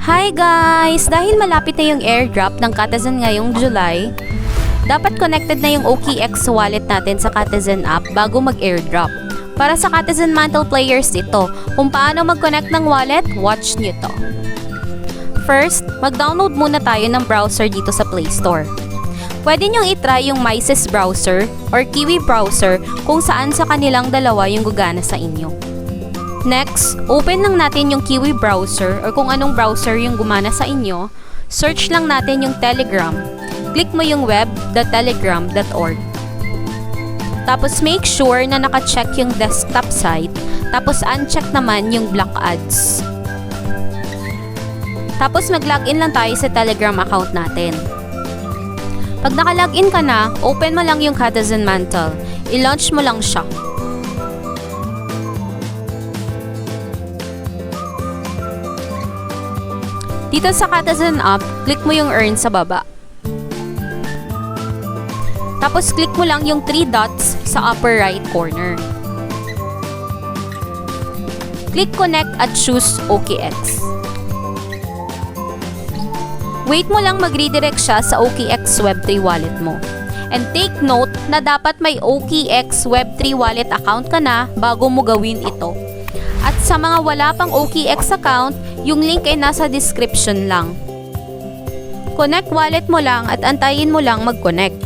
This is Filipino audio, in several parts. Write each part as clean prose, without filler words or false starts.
Hi guys! Dahil malapit na yung airdrop ng Katazen ngayong July, dapat connected na yung OKX wallet natin sa Katazen app bago mag-airdrop. Para sa Katazen Mantle players ito, kung paano mag-connect ng wallet, watch nyo to. First, mag-download muna tayo ng browser dito sa Play Store. Pwede nyong itry yung Mises browser or Kiwi browser kung saan sa kanilang dalawa yung gugana sa inyo. Next, open lang natin yung Kiwi browser or kung anong browser yung gumana sa inyo. Search lang natin yung Telegram. Click mo yung web.telegram.org. Tapos make sure na naka-check yung desktop site. Tapos uncheck naman yung block ads. Tapos mag-login lang tayo sa Telegram account natin. Pag naka-login ka na, open mo lang yung Katazen Mantle. I-launch mo lang siya. Dito sa Katazen app, click mo yung earn sa baba. Tapos click mo lang yung 3 dots sa upper right corner. Click connect at choose OKX. Wait mo lang mag-redirect siya sa OKX Web3 wallet mo. And take note na dapat may OKX Web3 wallet account ka na bago mo gawin ito. At sa mga wala pang OKX account, yung link ay nasa description lang. Connect wallet mo lang at antayin mo lang mag-connect.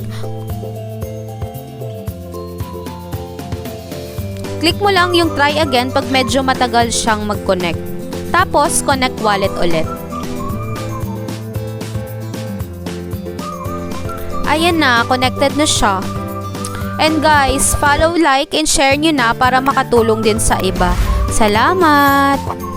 Click mo lang yung try again pag medyo matagal siyang mag-connect. Tapos, connect wallet ulit. Ayan na, connected na siya. And guys, follow, like, and share nyo na para makatulong din sa iba. Salamat!